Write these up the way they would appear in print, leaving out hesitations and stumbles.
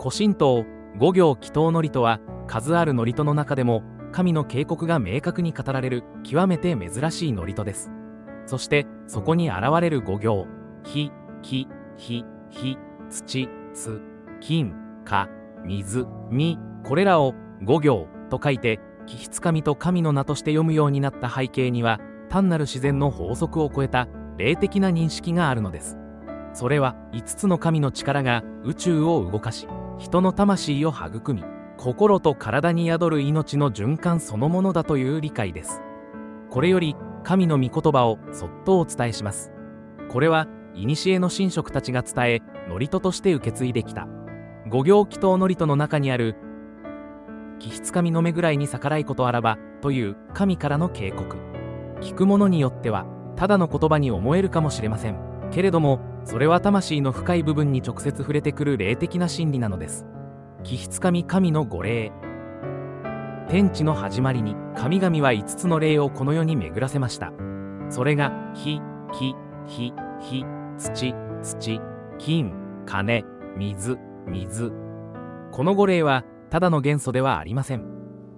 古神道五行祈祷祝詞は数ある祝詞の中でも神の警告が明確に語られる極めて珍しい祝詞です。そしてそこに現れる五行火、木、火、土、津、金、火、水、実、これらを五行と書いて気筆神と神の名として読むようになった背景には、単なる自然の法則を超えた霊的な認識があるのです。それは5つの神の力が宇宙を動かし、人の魂を育み、心と体に宿る命の循環そのものだという理解です。これより神の御言葉をそっとお伝えします。これは古の神職たちが伝え、祝詞として受け継いできた五行祈祷祝詞の中にある気筆神の目ぐらいに逆らいことあらばという神からの警告。聞く者によってはただの言葉に思えるかもしれませんけれども、それは魂の深い部分に直接触れてくる霊的な真理なのです。気筆神神の御霊。天地の始まりに神々は5つの霊をこの世に巡らせました。それが火、木、火、土、金、金、水。この5霊はただの元素ではありません。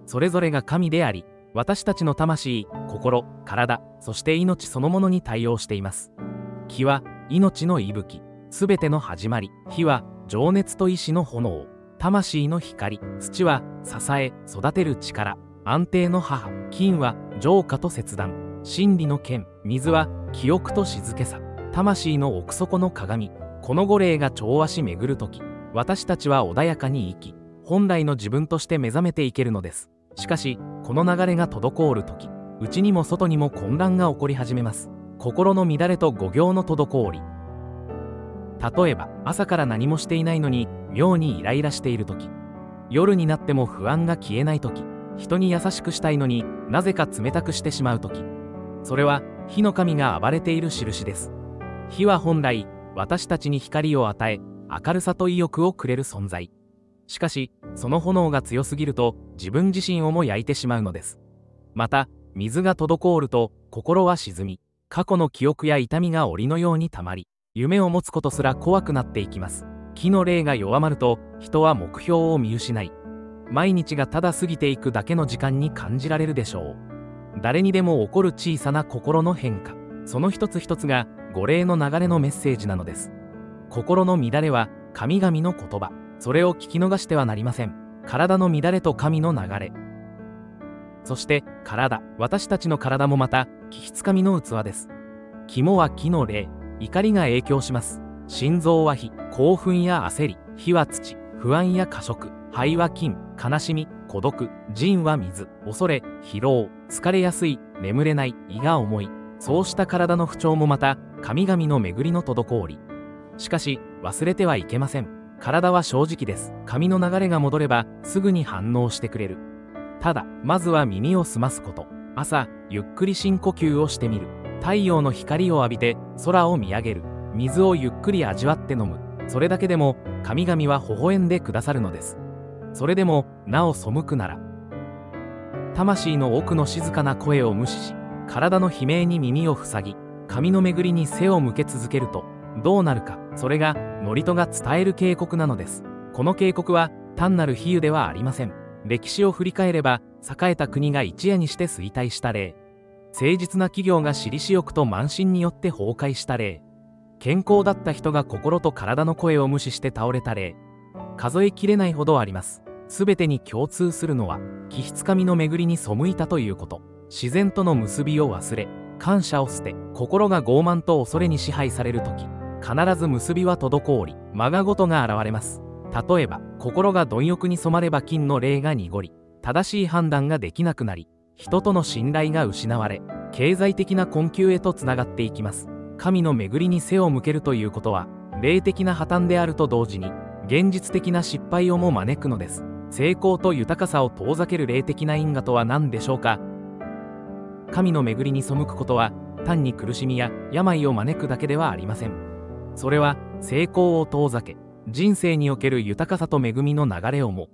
それぞれが神であり、私たちの魂、心、体、そして命そのものに対応しています。木は命の息吹、すべての始まり。火は情熱と意志の炎、魂の光。土は支え、育てる力、安定の母。金は浄化と切断、真理の剣。水は記憶と静けさ、魂の奥底の鏡。この5霊が調和し巡るとき、私たちは穏やかに生き、本来の自分として目覚めていけるのです。しかしこの流れが滞るとき、内にも外にも混乱が起こり始めます。心の乱れと五行の滞り。例えば朝から何もしていないのに妙にイライラしているとき、夜になっても不安が消えないとき、人に優しくしたいのになぜか冷たくしてしまうとき、それは火の神が暴れている印です。火は本来私たちに光を与え、明るさと意欲をくれる存在。しかしその炎が強すぎると自分自身をも焼いてしまうのです。また水が滞ると心は沈み、過去の記憶や痛みが檻のようにたまり、夢を持つことすら怖くなっていきます。気の霊が弱まると人は目標を見失い、毎日がただ過ぎていくだけの時間に感じられるでしょう。誰にでも起こる小さな心の変化、その一つ一つが御霊の流れのメッセージなのです。心の乱れは神々の言葉、それを聞き逃してはなりません。体の乱れと神の流れ。そして体、私たちの体もまた気筆神の器です。肝は気の霊、怒りが影響します。心臓は火、興奮や焦り。火は土、不安や過食。肺は金、悲しみ、孤独。腎は水、恐れ、疲労、疲れやすい、眠れない、胃が重い。そうした体の不調もまた神々の巡りの滞り。しかし忘れてはいけません。体は正直です。神の流れが戻ればすぐに反応してくれる。ただまずは耳を澄ますこと。朝ゆっくり深呼吸をしてみる。太陽の光を浴びて空を見上げる。水をゆっくり味わって飲む。それだけでも神々は微笑んでくださるのです。それでもなお背くなら、魂の奥の静かな声を無視し、体の悲鳴に耳を塞ぎ、神の巡りに背を向け続けるとどうなるか。それが祝詞が伝える警告なのです。この警告は単なる比喩ではありません。歴史を振り返れば、栄えた国が一夜にして衰退した例、誠実な企業が私利私欲と慢心によって崩壊した例、健康だった人が心と体の声を無視して倒れた例、数えきれないほどあります。すべてに共通するのは、気筆神の巡りに背いたということ。自然との結びを忘れ、感謝を捨て、心が傲慢と恐れに支配されるとき、必ず結びは滞り、まがごとが現れます。例えば心が貪欲に染まれば金の霊が濁り、正しい判断ができなくなり、人との信頼が失われ、経済的な困窮へとつながっていきます。神の巡りに背を向けるということは、霊的な破綻であると同時に現実的な失敗をも招くのです。成功と豊かさを遠ざける霊的な因果とは何でしょうか。神の巡りに背くことは単に苦しみや病を招くだけではありません。それは成功を遠ざけ、人生における豊かさと恵みの流れをも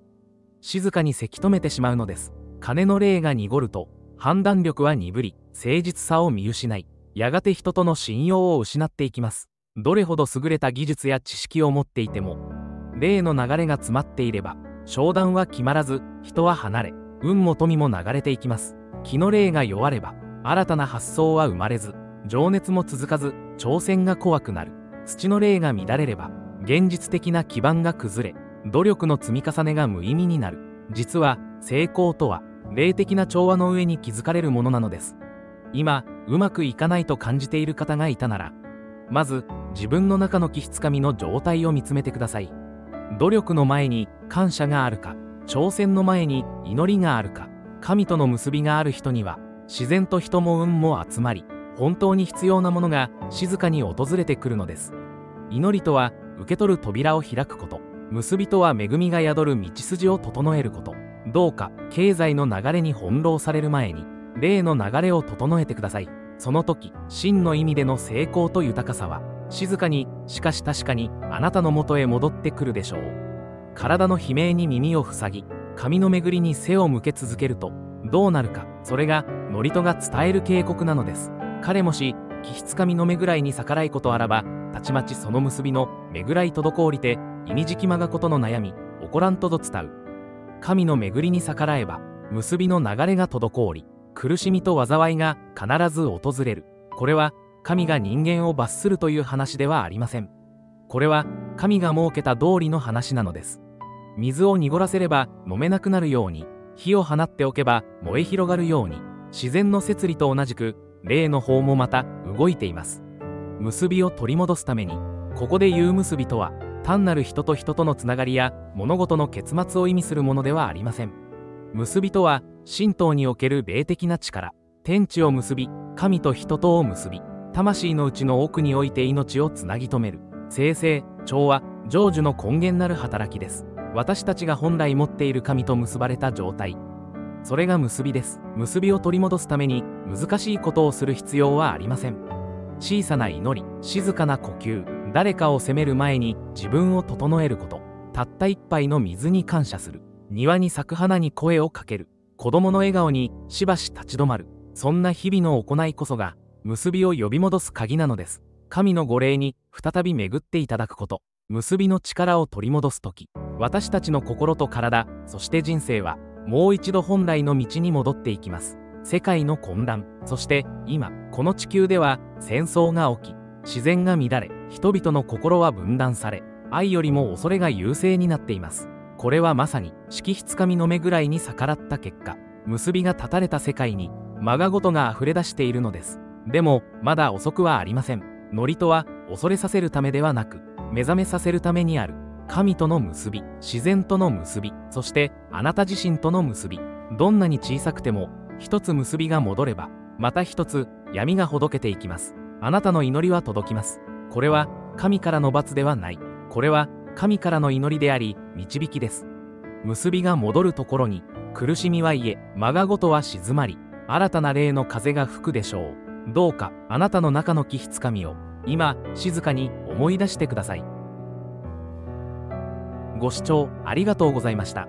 静かにせき止めてしまうのです。金の霊が濁ると判断力は鈍り、誠実さを見失い、やがて人との信用を失っていきます。どれほど優れた技術や知識を持っていても、霊の流れが詰まっていれば、商談は決まらず、人は離れ、運も富も流れていきます。気の霊が弱れば、新たな発想は生まれず、情熱も続かず、挑戦が怖くなる。土の霊が乱れれば、現実的な基盤が崩れ、努力の積み重ねが無意味になる。実は、成功とは、霊的な調和の上に築かれるものなのです。今、うまくいかないと感じている方がいたなら、まず、自分の中の気質神の状態を見つめてください。努力の前に感謝があるか、挑戦の前に祈りがあるか、神との結びがある人には、自然と人も運も集まり、本当に必要なものが静かに訪れてくるのです。祈りとは、受け取る扉を開くこと。結びとは恵みが宿る道筋を整えること。どうか、経済の流れに翻弄される前に、霊の流れを整えてください。その時、真の意味での成功と豊かさは、静かに、しかし確かに、あなたのもとへ戻ってくるでしょう。体の悲鳴に耳を塞ぎ、神の巡りに背を向け続けると、どうなるか、それが、祝詞が伝える警告なのです。彼もし、気質神のめぐらいに逆らいことあらば、たちまちその結びのめぐらい滞りて、意味じきまがことの悩み、起こらんとど伝う。神の巡りに逆らえば、結びの流れが滞り、苦しみと災いが必ず訪れる。これは、神が人間を罰するという話ではありません。これは、神が設けた通りの話なのです。水を濁らせれば飲めなくなるように、火を放っておけば燃え広がるように、自然の摂理と同じく、霊の方もまた動いています。結びを取り戻すために、ここで言う結びとは、単なる人と人とのつながりや物事の結末を意味するものではありません。結びとは、神道における霊的な力、天地を結び、神と人とを結び、魂の内の奥において命をつなぎ止める、生成、調和、成就の根源なる働きです。私たちが本来持っている神と結ばれた状態。それが結びです。結びを取り戻すために難しいことをする必要はありません。小さな祈り、静かな呼吸、誰かを責める前に自分を整えること、たった一杯の水に感謝する、庭に咲く花に声をかける、子供の笑顔にしばし立ち止まる、そんな日々の行いこそが結びを呼び戻す鍵なのです。神の御霊に再び巡っていただくこと、結びの力を取り戻すとき、私たちの心と体、そして人生はもう一度本来の道に戻っていきます。世界の混乱、そして今この地球では戦争が起き、自然が乱れ、人々の心は分断され、愛よりも恐れが優勢になっています。これはまさに色質神の目ぐらいに逆らった結果、結びが断たれた世界にまがごとが溢れ出しているのです。でもまだ遅くはありません。祝詞は恐れさせるためではなく、目覚めさせるためにある。神との結び、自然との結び、そしてあなた自身との結び。どんなに小さくても一つ結びが戻れば、また一つ闇がほどけていきます。あなたの祈りは届きます。これは神からの罰ではない。これは神からの祈りであり導きです。結びが戻るところに苦しみは癒え、まがごとは静まり、新たな霊の風が吹くでしょう。どうかあなたの中の気質神を今静かに思い出してください。ご視聴ありがとうございました。